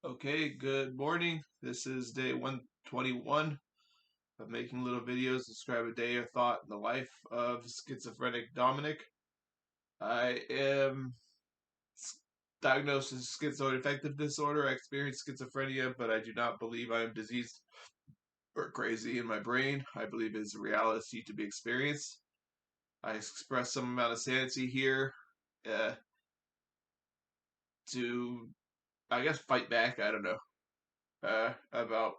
Okay, good morning. This is day 121 of making little videos to describe a day or thought in the life of schizophrenic Dominic. I am diagnosed with schizoaffective disorder. I experience schizophrenia, but I do not believe I am diseased or crazy in my brain. I believe it is a reality to be experienced. I express some amount of sanity here uh, to, I guess, fight back. I don't know about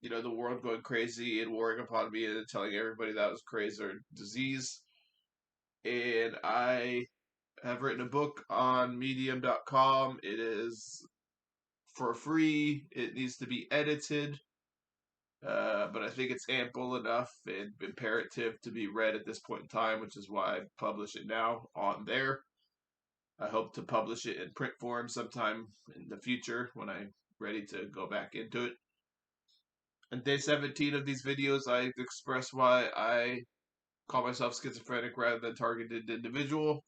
the world going crazy and warring upon me and telling everybody that I was crazy or disease. And I have written a book on medium.com. It is for free. It needs to be edited, but I think it's ample enough and imperative to be read at this point in time, which is why I publish it now on there. I hope to publish it in print form sometime in the future when I'm ready to go back into it. On day 17 of these videos, I express why I call myself schizophrenic rather than targeted individual.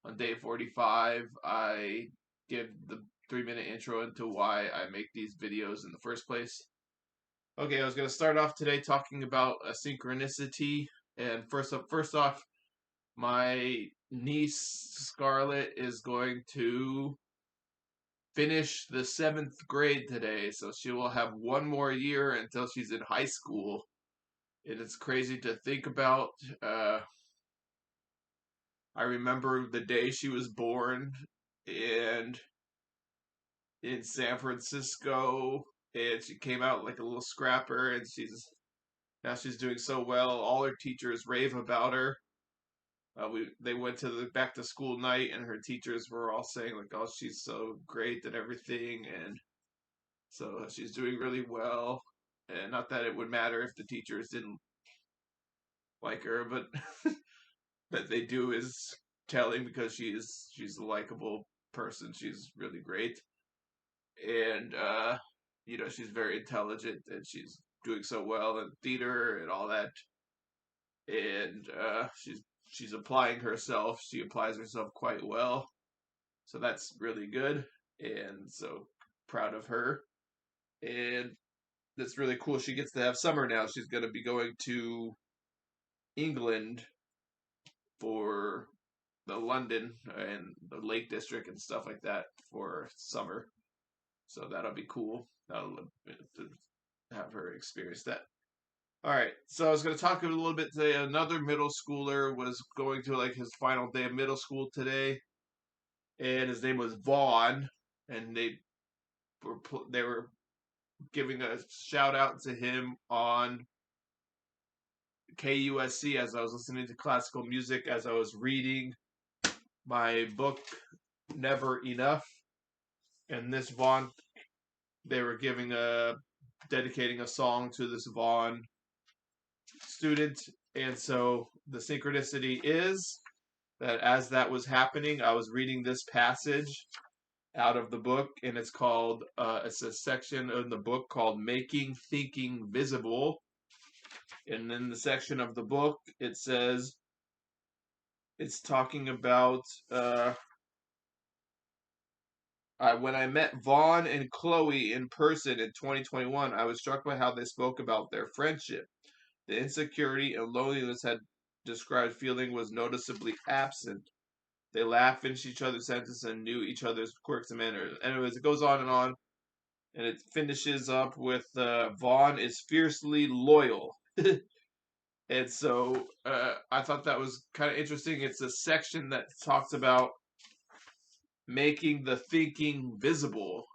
On day 45, I give the 3-minute intro into why I make these videos in the first place. Okay, I was going to start off today talking about a synchronicity. And first off, my niece Scarlett is going to finish the 7th grade today, so she will have one more year until she's in high school. And it's crazy to think about. I remember the day she was born, and in San Francisco, and she came out like a little scrapper, and she's doing so well. All her teachers rave about her. They went to the back to school night, and her teachers were all saying like, "Oh, she's so great and everything," and so she's doing really well. And not that it would matter if the teachers didn't like her, but that they do is telling because she's a likable person. She's really great, and she's very intelligent, and she's doing so well in theater and all that. And she's applying herself. She applies herself quite well, so that's really good. And so proud of her. And that's really cool. She gets to have summer now. She's going to be going to England for the London and the Lake District and stuff like that for summer. So that'll be cool. That'll to have her experience that. All right, so I was going to talk a little bit today. Another middle schooler was going to like his final day of middle school today, and his name was Vaughn, and they were giving a shout out to him on KUSC as I was listening to classical music as I was reading my book Never Enough. And this Vaughn, they were dedicating a song to this Vaughn student. And so the synchronicity is that as that was happening, I was reading this passage out of the book, and it's a section in the book called Making Thinking Visible. And in the section of the book, it's talking about when I met Vaughn and Chloe in person in 2021, I was struck by how they spoke about their friendship. The insecurity and loneliness had described feeling was noticeably absent. They laughed, finished each other's sentences, and knew each other's quirks and manners. Anyways, it goes on, and it finishes up with Vaughn is fiercely loyal. And so I thought that was kind of interesting. It's a section that talks about making the thinking visible.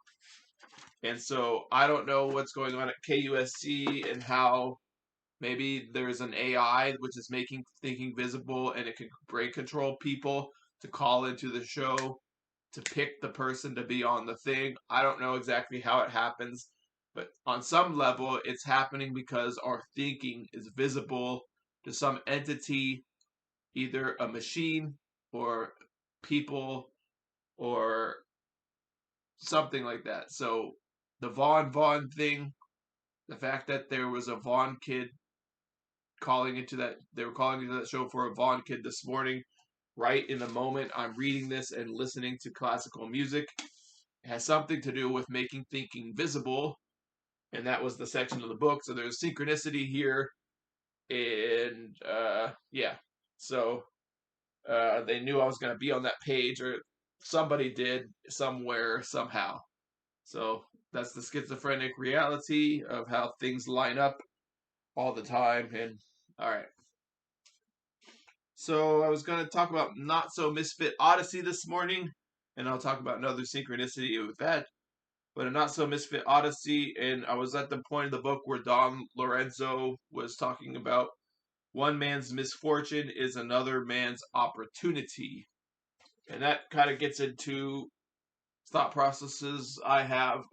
And so I don't know what's going on at KUSC and how maybe there's an AI which is making thinking visible, and it can brain control people to call into the show to pick the person to be on the thing. I don't know exactly how it happens, but on some level it's happening because our thinking is visible to some entity, either a machine or people or something like that. So the Vaughn thing, the fact that there was a Vaughn kid they were calling into that show for a Vaughn kid this morning, right in the moment I'm reading this and listening to classical music. has something to do with making thinking visible, and that was the section of the book. So there's synchronicity here, and yeah, so they knew I was going to be on that page, or somebody did somewhere somehow. So that's the schizophrenic reality of how things line up all the time. And all right. So I was going to talk about Not So Misfit Odyssey this morning, and I'll talk about another synchronicity with that. But a Not So Misfit Odyssey, and I was at the point of the book where Don Lorenzo was talking about one man's misfortune is another man's opportunity. And that kind of gets into thought processes I have,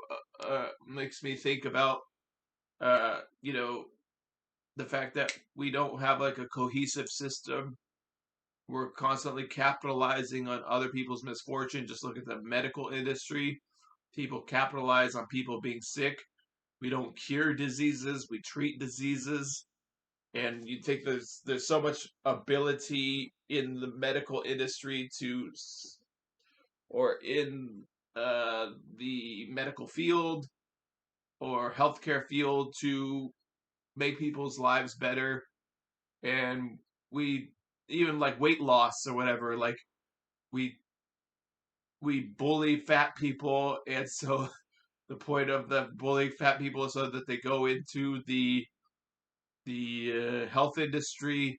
makes me think about, you know, the fact that we don't have like a cohesive system. We're constantly capitalizing on other people's misfortune. Just look at the medical industry. People capitalize on people being sick. We don't cure diseases, we treat diseases. And you think there's so much ability in the medical industry to, or in the medical field or healthcare field, to make people's lives better. And we, even like weight loss or whatever, like we we bully fat people, and so the point of the bullying fat people is so that they go into the health industry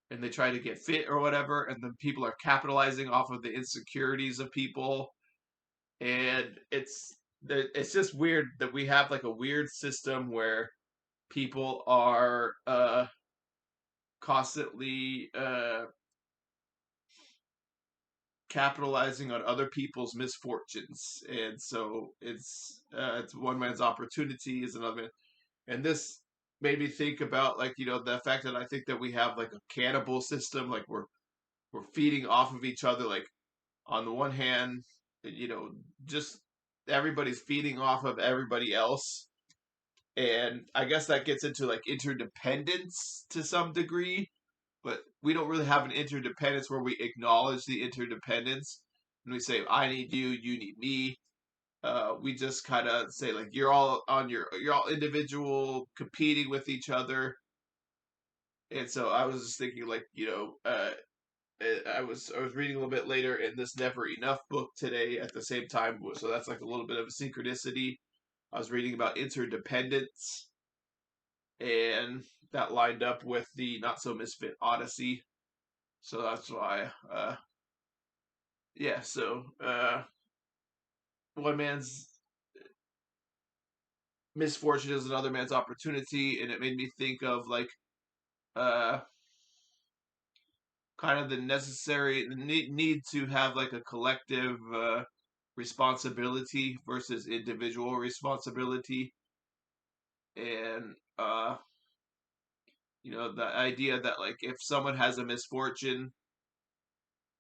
and they try to get fit or whatever, and then people are capitalizing off of the insecurities of people, and it's just weird that we have like a weird system where people are constantly capitalizing on other people's misfortunes, and so it's one man's opportunity is another man. And this made me think about, like, the fact that I think that we have like a cannibal system, like we're feeding off of each other. Like, on the one hand, just everybody's feeding off of everybody else, and I guess that gets into like interdependence to some degree, but we don't really have an interdependence where we acknowledge the interdependence and we say, I need you, you need me. We just kind of say, like, you're all individual competing with each other. And so I was just thinking, like, I was reading a little bit later in this Never Enough book today at the same time, so that's like a little bit of a synchronicity. I was reading about interdependence, and that lined up with the Not So Misfit Odyssey. So that's why, yeah. So one man's misfortune is another man's opportunity, and it made me think of like uh kind of the necessary need to have like a collective responsibility versus individual responsibility, and the idea that, like, if someone has a misfortune,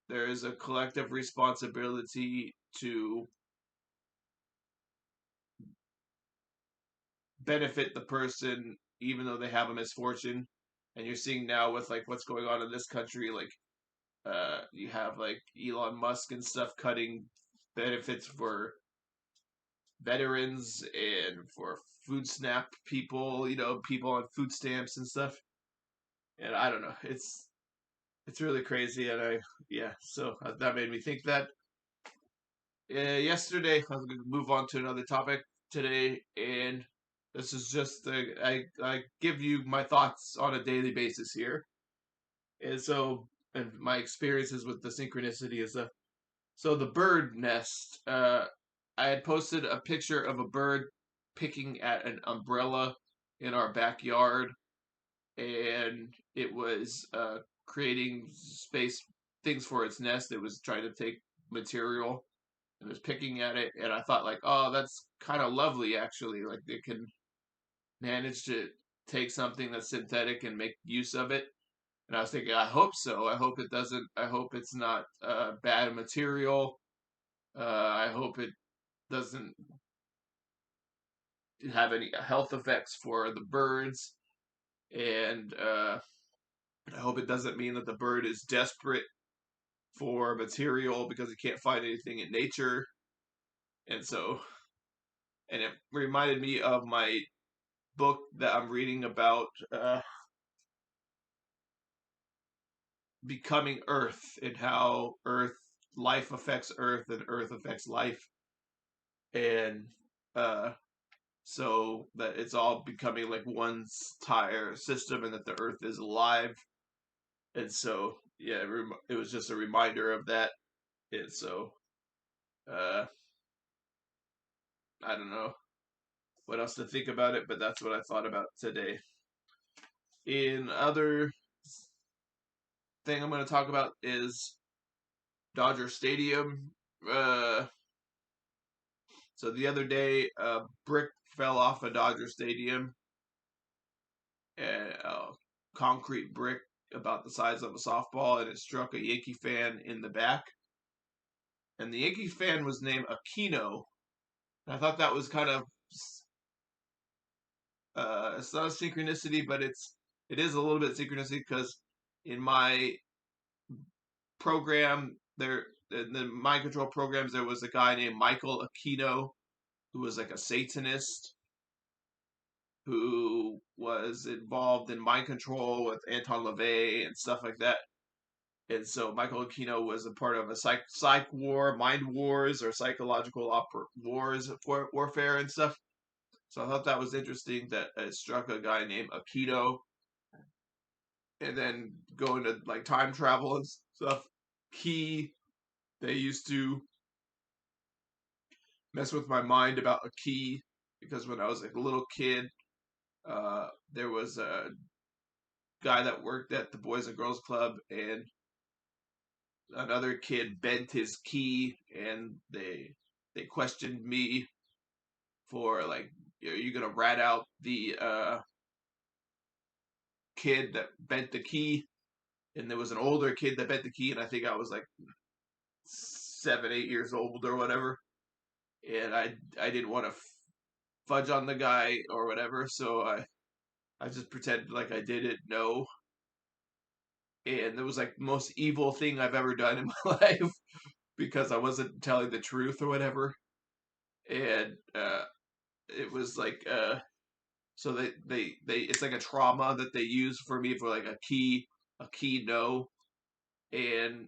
there is a collective responsibility to benefit the person even though they have a misfortune. And you're seeing now with like what's going on in this country, like you have like Elon Musk and stuff cutting benefits for veterans and for food snap people, people on food stamps and stuff. And I don't know, it's really crazy. And yeah, so that made me think that yesterday. I was going to move on to another topic today, and this is just I give you my thoughts on a daily basis here. And so, and my experiences with the synchronicity is so the bird nest. I had posted a picture of a bird picking at an umbrella in our backyard, and it was creating space things for its nest. It was trying to take material and was picking at it, and I thought, like, oh, that's kind of lovely, actually. Like, they can manage to take something that's synthetic and make use of it. And I was thinking, I hope so. I hope it doesn't. I hope it's not bad material. I hope it doesn't have any health effects for the birds, and I hope it doesn't mean that the bird is desperate for material because it can't find anything in nature. And so, and it reminded me of my book that I'm reading about becoming Earth and how Earth life affects Earth and Earth affects life, and uh, so that it's all becoming like one entire system, and that the Earth is alive. And so, yeah, it was just a reminder of that. And so, uh, I don't know what else to think about it, but that's what I thought about today. In other thing I'm going to talk about is Dodger Stadium. Uh, so the other day, a brick fell off a Dodger Stadium, a concrete brick about the size of a softball, and it struck a Yankee fan in the back. And the Yankee fan was named Aquino. And I thought that was kind of it's not a synchronicity, but it is a little bit synchronicity because in my program there in the mind control programs there was a guy named Michael Aquino who was like a satanist who was involved in mind control with Anton LaVey and stuff like that. And so Michael Aquino was a part of a psych war, mind wars, or psychological wars, warfare and stuff. So I thought that was interesting that it struck a guy named Aquino, and then go into like time travel and stuff. Key, they used to mess with my mind about a key because when I was like a little kid, there was a guy that worked at the Boys and Girls Club, and another kid bent his key, and they questioned me for like, are you gonna rat out the kid that bent the key? And there was an older kid that bent the key, and I think I was like 7, 8 years old or whatever, and I didn't want to fudge on the guy or whatever, so I just pretended like I didn't know, and it was like the most evil thing I've ever done in my life because I wasn't telling the truth or whatever, and it was like so they it's like a trauma that they use for me for like a key no, and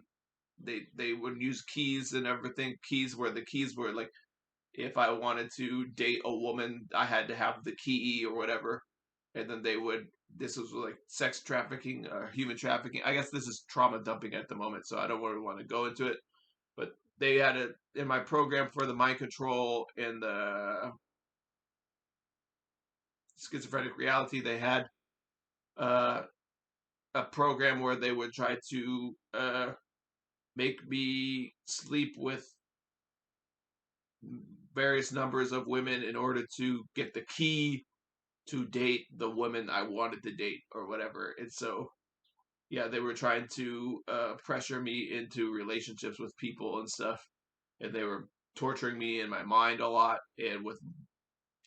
they would use keys and everything. The keys were like if I wanted to date a woman, I had to have the key or whatever. And then they would, this was like sex trafficking, human trafficking. I guess this is trauma dumping at the moment, so I don't really want to go into it. But they had it in my program for the mind control and the schizophrenic reality. They had uh, a program where they would try to make me sleep with various numbers of women in order to get the key to date the woman I wanted to date or whatever. And so, yeah, they were trying to pressure me into relationships with people and stuff. And they were torturing me in my mind a lot and with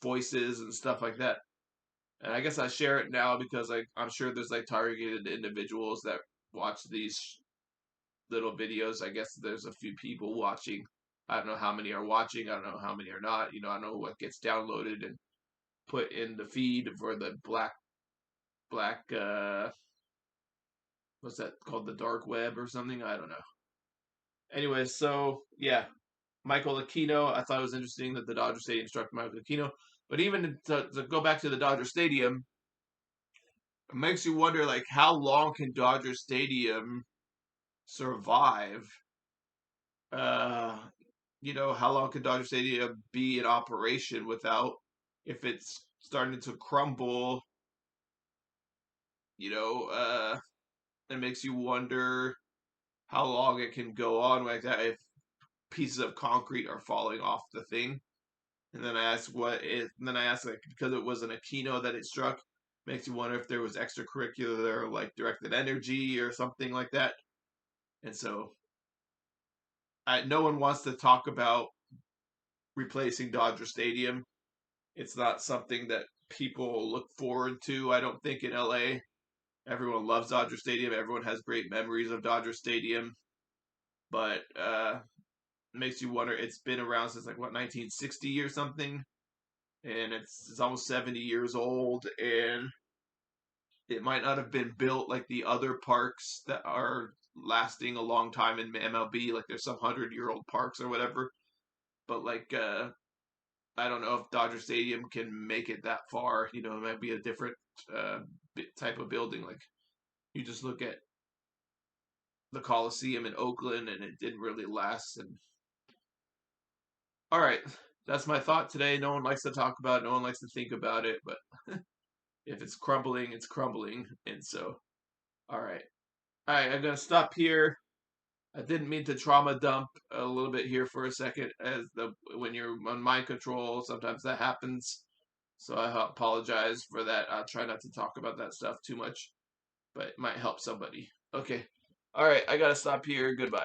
voices and stuff like that. And I guess I share it now because I'm sure there's like targeted individuals that watch these little videos. I guess there's a few people watching. I don't know how many are watching. I don't know how many are not. I don't know what gets downloaded and put in the feed for the black what's that called, the dark web or something, I don't know. Anyway, so yeah, Michael Aquino, I thought it was interesting that the Dodger Stadium struck Michael Aquino, but even to go back to the Dodger Stadium, it makes you wonder like how long can Dodger Stadium survive? uh how long can Dodger Stadium be in operation without, if it's starting to crumble, you know uh it makes you wonder how long it can go on like that if pieces of concrete are falling off the thing. And then I asked like because it was an Aquino that it struck, makes you wonder if there was extracurricular like directed energy or something like that. And so no one wants to talk about replacing Dodger Stadium. It's not something that people look forward to. I don't think in LA. Everyone loves Dodger Stadium. Everyone has great memories of Dodger Stadium. But makes you wonder. It's been around since like what 1960 or something, and it's almost 70 years old, and it might not have been built like the other parks that are lasting a long time in MLB. Like there's some 100-year-old parks or whatever, but like I don't know if Dodger Stadium can make it that far. You know, it might be a different uh, type of building. Like you just look at the Coliseum in Oakland, and it didn't really last. And all right, that's my thought today. No one likes to talk about it. No one likes to think about it. But if it's crumbling, it's crumbling. And so, all right, I'm gonna stop here. I didn't mean to trauma dump a little bit here for a second, as when you're on mind control, sometimes that happens. So I apologize for that. I'll try not to talk about that stuff too much, but it might help somebody. Okay. All right, I gotta stop here. Goodbye.